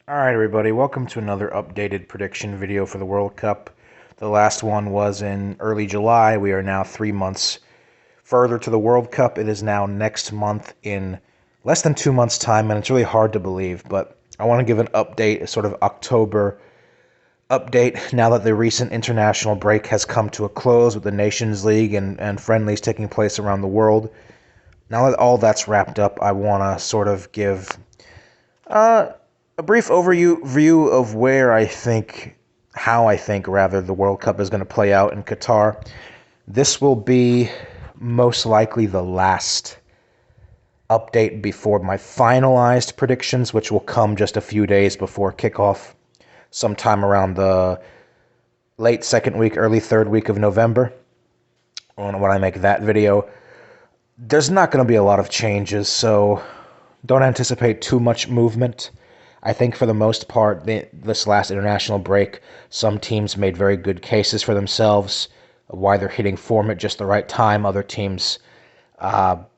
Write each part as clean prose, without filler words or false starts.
Alright everybody, welcome to another updated prediction video for the World Cup. The last one was in early July. We are now 3 months further to the World Cup. It is now next month in less than 2 months' time, and it's really hard to believe, but I want to give an update, a sort of October update, now that the recent international break has come to a close with the Nations League and friendlies taking place around the world. Now that all that's wrapped up, I want to sort of give uh, a brief overview of how I think, rather, the World Cup is going to play out in Qatar. This will be most likely the last update before my finalized predictions, which will come just a few days before kickoff, sometime around the late second week, early third week of November. When I make that video, there's not going to be a lot of changes, so don't anticipate too much movement. I think for the most part, this last international break, some teams made very good cases for themselves of why they're hitting form at just the right time. Other teams have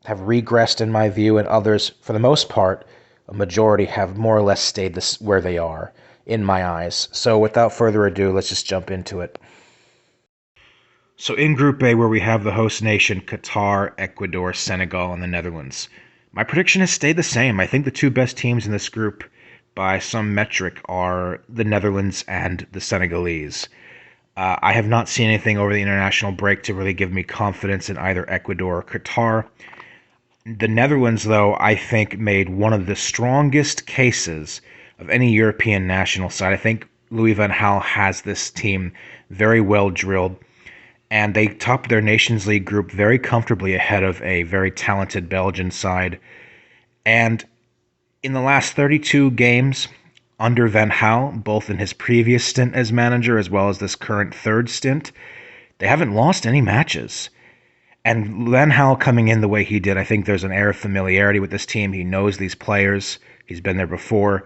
regressed, in my view, and others, for the most part, a majority, have more or less stayed where they are, in my eyes. So without further ado, let's just jump into it. So in Group A, where we have the host nation, Qatar, Ecuador, Senegal, and the Netherlands, my prediction has stayed the same. I think the two best teams in this group, by some metric, are the Netherlands and the Senegalese. I have not seen anything over the international break to really give me confidence in either Ecuador or Qatar. The Netherlands, though, I think made one of the strongest cases of any European national side. I think Louis van Gaal has this team very well drilled, and they topped their Nations League group very comfortably ahead of a very talented Belgian side. And in the last 32 games under Van Gaal, both in his previous stint as manager as well as this current third stint, they haven't lost any matches. And Van Gaal coming in the way he did, I think there's an air of familiarity with this team. He knows these players. He's been there before.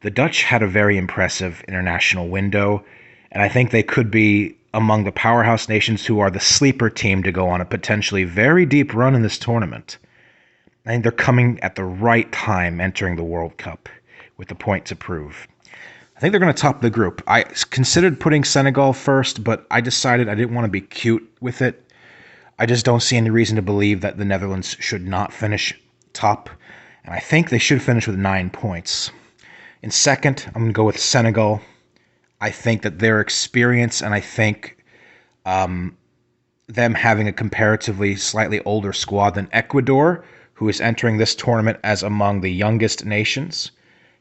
The Dutch had a very impressive international window, and I think they could be among the powerhouse nations who are the sleeper team to go on a potentially very deep run in this tournament. I think they're coming at the right time entering the World Cup with the point to prove. I think they're going to top the group. I considered putting Senegal first, but I decided I didn't want to be cute with it. I just don't see any reason to believe that the Netherlands should not finish top, and I think they should finish with 9 points. In second, I'm going to go with Senegal. I think that their experience, and I think them having a comparatively slightly older squad than Ecuador, who is entering this tournament as among the youngest nations,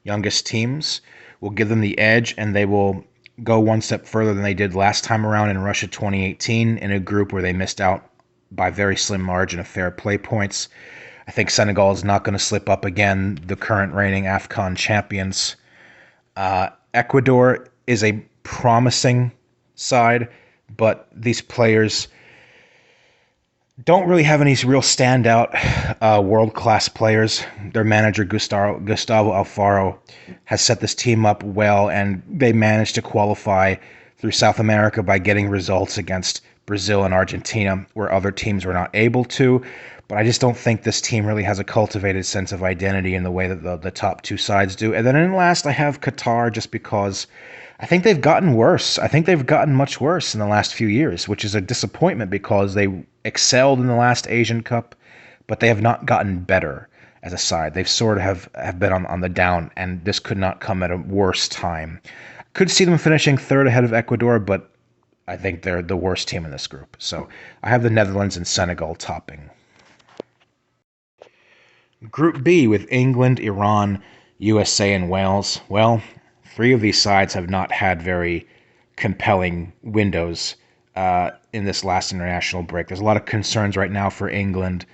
youngest teams, will give them the edge, and they will go one step further than they did last time around in Russia 2018 in a group where they missed out by very slim margin of fair play points. I think Senegal is not going to slip up again, the current reigning AFCON champions. Ecuador is a promising side, but these players don't really have any real standout world-class players. Their manager, Gustavo Alfaro, has set this team up well, and they managed to qualify through South America by getting results against Brazil and Argentina, where other teams were not able to. But I just don't think this team really has a cultivated sense of identity in the way that the top two sides do. And then in last, I have Qatar, just because I think they've gotten worse. I think they've gotten much worse in the last few years, which is a disappointment because they excelled in the last Asian Cup, but they have not gotten better as a side. They've sort of have been on the down, and this could not come at a worse time. Could see them finishing third ahead of Ecuador, but I think they're the worst team in this group. So I have the Netherlands and Senegal topping. Group B with England, Iran, USA, and Wales. Well, three of these sides have not had very compelling windows in this last international break. There's a lot of concerns right now for England,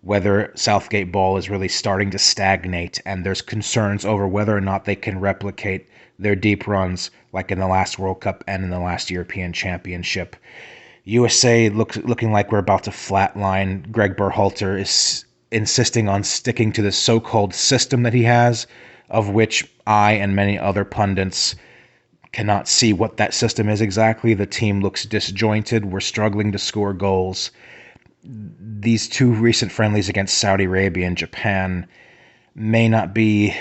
whether Southgate ball is really starting to stagnate, and there's concerns over whether or not they can replicate their deep runs like in the last World Cup and in the last European Championship. USA looking like we're about to flatline. Greg Berhalter is insisting on sticking to the so-called system that he has, of which I and many other pundits cannot see what that system is exactly. The team looks disjointed. We're struggling to score goals. These two recent friendlies against Saudi Arabia and Japan may not be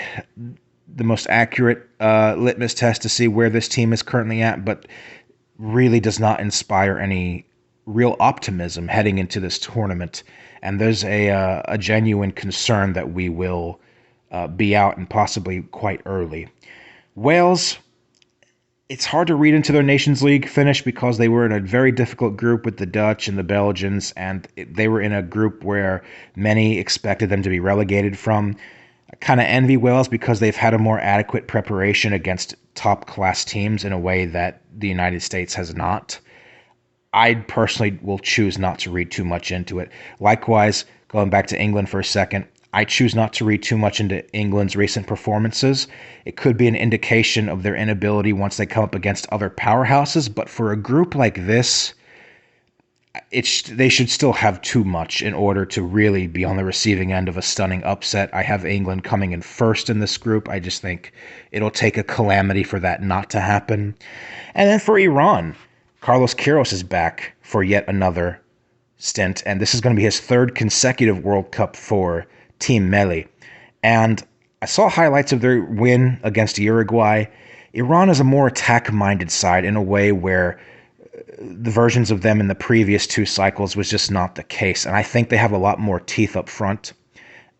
the most accurate litmus test to see where this team is currently at, but really does not inspire any real optimism heading into this tournament. And there's a genuine concern that we will be out, and possibly quite early. Wales, it's hard to read into their Nations League finish because they were in a very difficult group with the Dutch and the Belgians, and they were in a group where many expected them to be relegated from. I kind of envy Wales because they've had a more adequate preparation against top-class teams in a way that the United States has not. I personally will choose not to read too much into it. Likewise, going back to England for a second, I choose not to read too much into England's recent performances. It could be an indication of their inability once they come up against other powerhouses, but for a group like this, they should still have too much in order to really be on the receiving end of a stunning upset. I have England coming in first in this group. I just think it'll take a calamity for that not to happen. And then for Iran, Carlos Queiroz is back for yet another stint, and this is going to be his third consecutive World Cup for Team Melli. And I saw highlights of their win against Uruguay. Iran is a more attack-minded side in a way where the versions of them in the previous two cycles was just not the case. And I think they have a lot more teeth up front.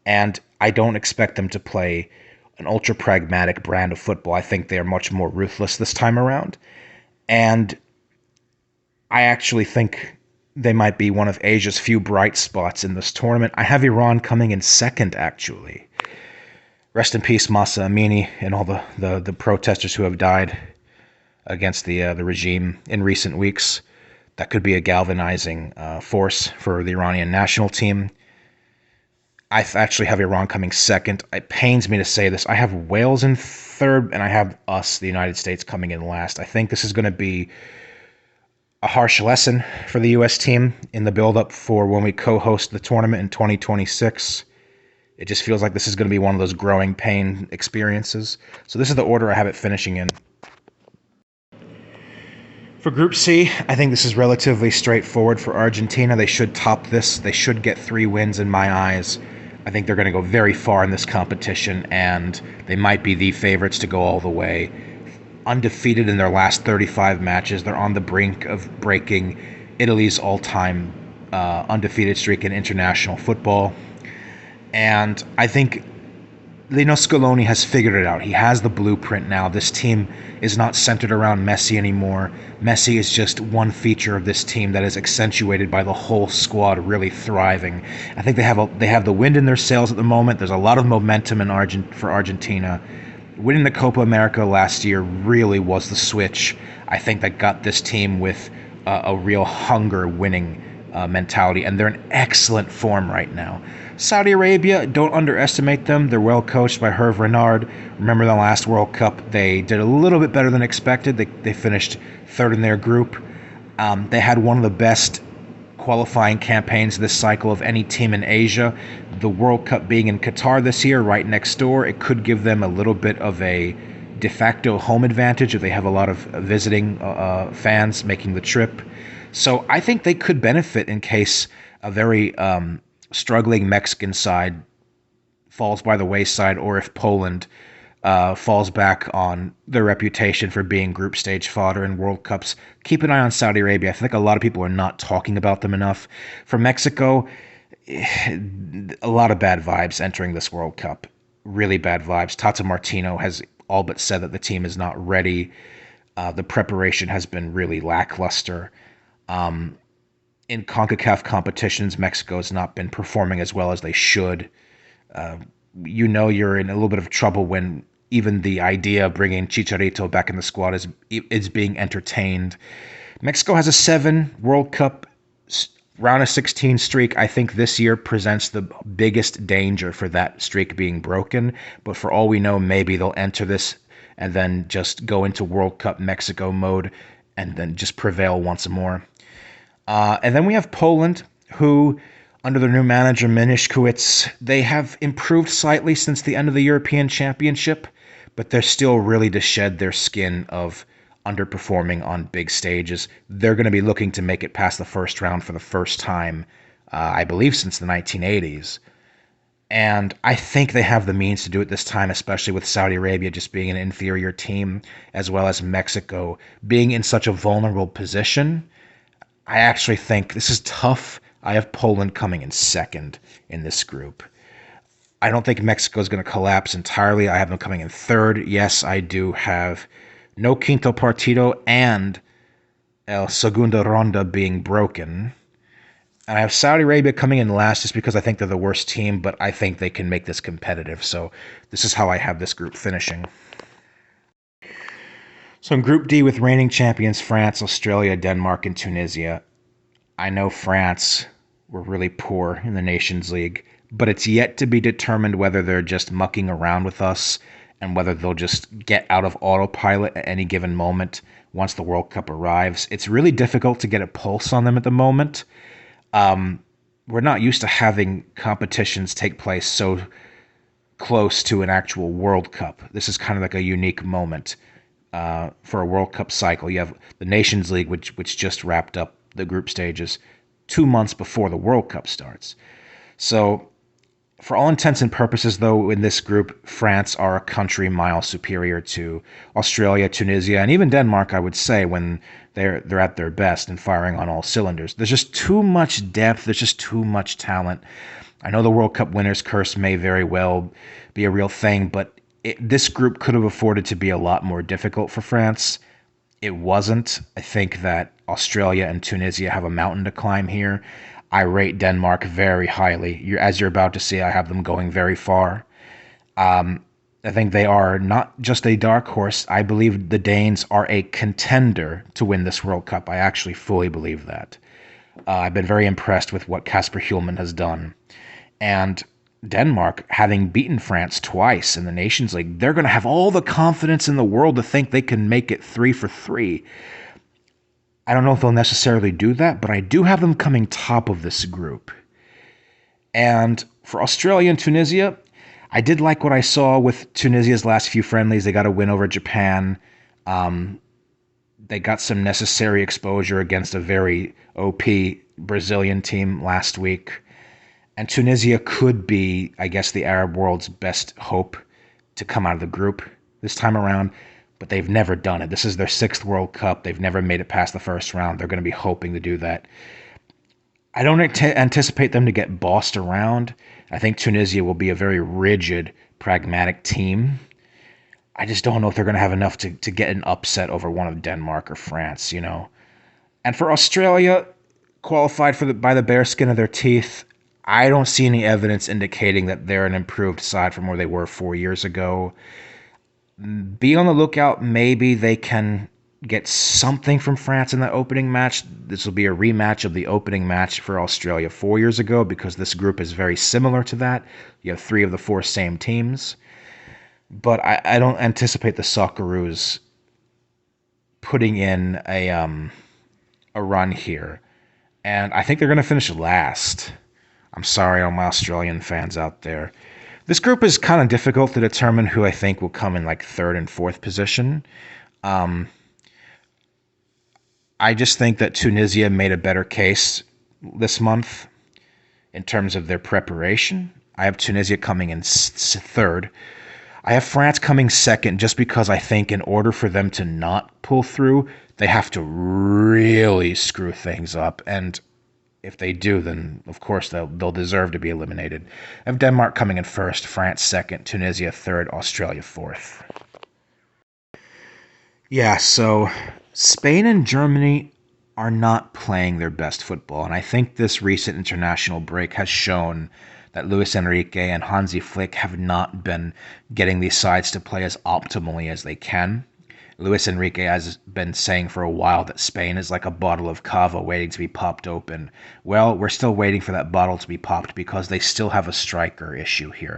And I don't expect them to play an ultra-pragmatic brand of football. I think they are much more ruthless this time around. And I actually think they might be one of Asia's few bright spots in this tournament. I have Iran coming in second, actually. Rest in peace, Masa Amini, and all the protesters who have died against the regime in recent weeks. That could be a galvanizing force for the Iranian national team. I actually have Iran coming second. It pains me to say this. I have Wales in third, and I have us, the United States, coming in last. I think this is going to be a harsh lesson for the U.S. team in the build-up for when we co-host the tournament in 2026. It just feels like this is going to be one of those growing pain experiences. So this is the order I have it finishing in. For Group C, I think this is relatively straightforward for Argentina. They should top this. They should get 3 wins in my eyes. I think they're going to go very far in this competition, and they might be the favorites to go all the way. Undefeated in their last 35 matches. They're on the brink of breaking Italy's all-time undefeated streak in international football. And I think Lino Scaloni has figured it out. He has the blueprint now. This team is not centered around Messi anymore. Messi is just one feature of this team that is accentuated by the whole squad really thriving. I think they have the wind in their sails at the moment. There's a lot of momentum for Argentina. Winning the Copa America last year really was the switch. I think that got this team with a real hunger winning mentality, and they're in excellent form right now. Saudi Arabia, don't underestimate them. They're well coached by Hervé Renard. Remember the last World Cup, they did a little bit better than expected. They finished third in their group. They had one of the best qualifying campaigns this cycle of any team in Asia. The World Cup being in Qatar this year, right next door, it could give them a little bit of a de facto home advantage if they have a lot of visiting fans making the trip. So I think they could benefit in case a very struggling Mexican side falls by the wayside, or if Poland falls back on their reputation for being group stage fodder in World Cups. Keep an eye on Saudi Arabia. I think a lot of people are not talking about them enough. For Mexico, a lot of bad vibes entering this World Cup. Really bad vibes. Tata Martino has all but said that the team is not ready. The preparation has been really lackluster. In CONCACAF competitions, Mexico has not been performing as well as they should. You're in a little bit of trouble when even the idea of bringing Chicharito back in the squad is being entertained. Mexico has a 7 World Cup round of 16 streak. I think this year presents the biggest danger for that streak being broken. But for all we know, maybe they'll enter this and then just go into World Cup Mexico mode and then just prevail once more. And then we have Poland, who, under their new manager, Miniszkiewicz, they have improved slightly since the end of the European Championship, but they're still really to shed their skin of underperforming on big stages. They're going to be looking to make it past the first round for the first time, I believe, since the 1980s. And I think they have the means to do it this time, especially with Saudi Arabia just being an inferior team, as well as Mexico being in such a vulnerable position. I actually think this is tough. I have Poland coming in second in this group. I don't think Mexico is going to collapse entirely. I have them coming in third. Yes, I do have no quinto partido and El Segunda Ronda being broken. And I have Saudi Arabia coming in last just because I think they're the worst team, but I think they can make this competitive. So this is how I have this group finishing. So in Group D with reigning champions France, Australia, Denmark, and Tunisia, I know France were really poor in the Nations League, but it's yet to be determined whether they're just mucking around with us and whether they'll just get out of autopilot at any given moment once the World Cup arrives. It's really difficult to get a pulse on them at the moment. We're not used to having competitions take place so close to an actual World Cup. This is kind of like a unique moment for a World Cup cycle. You have the Nations League, which just wrapped up the group stages 2 months before the World Cup starts. So, for all intents and purposes, though, in this group, France are a country mile superior to Australia, Tunisia, and even Denmark, I would say, when they're at their best and firing on all cylinders. There's just too much depth. There's just too much talent. I know the World Cup winner's curse may very well be a real thing, but this group could have afforded to be a lot more difficult for France. It wasn't. I think that Australia and Tunisia have a mountain to climb here. I rate Denmark very highly. As you're about to see, I have them going very far. I think they are not just a dark horse. I believe the Danes are a contender to win this World Cup. I actually fully believe that. I've been very impressed with what Kasper Hjulmand has done. And Denmark, having beaten France twice in the Nations League, they're going to have all the confidence in the world to think they can make it 3 for 3. I don't know if they'll necessarily do that, but I do have them coming top of this group. And for Australia and Tunisia, I did like what I saw with Tunisia's last few friendlies. They got a win over Japan. They got some necessary exposure against a very OP Brazilian team last week. And Tunisia could be, I guess, the Arab world's best hope to come out of the group this time around. But they've never done it. This is their 6th World Cup. They've never made it past the first round. They're going to be hoping to do that. I don't anticipate them to get bossed around. I think Tunisia will be a very rigid, pragmatic team. I just don't know if they're going to have enough to get an upset over one of Denmark or France, you know. And for Australia, qualified by the bare skin of their teeth, I don't see any evidence indicating that they're an improved side from where they were 4 years ago. Be on the lookout. Maybe they can get something from France in that opening match. This will be a rematch of the opening match for Australia 4 years ago because this group is very similar to that. You have 3 of the 4 same teams. But I don't anticipate the Socceroos putting in a run here. And I think they're going to finish last. I'm sorry, all my Australian fans out there. This group is kind of difficult to determine who I think will come in like 3rd and 4th position. I just think that Tunisia made a better case this month in terms of their preparation. I have Tunisia coming in 3rd. I have France coming 2nd just because I think in order for them to not pull through, they have to really screw things up. And if they do, then of course they'll deserve to be eliminated. I have Denmark coming in 1st, France 2nd, Tunisia 3rd, Australia 4th. Yeah, so Spain and Germany are not playing their best football, and I think this recent international break has shown that Luis Enrique and Hansi Flick have not been getting these sides to play as optimally as they can. Luis Enrique has been saying for a while that Spain is like a bottle of cava waiting to be popped open. Well, we're still waiting for that bottle to be popped because they still have a striker issue here.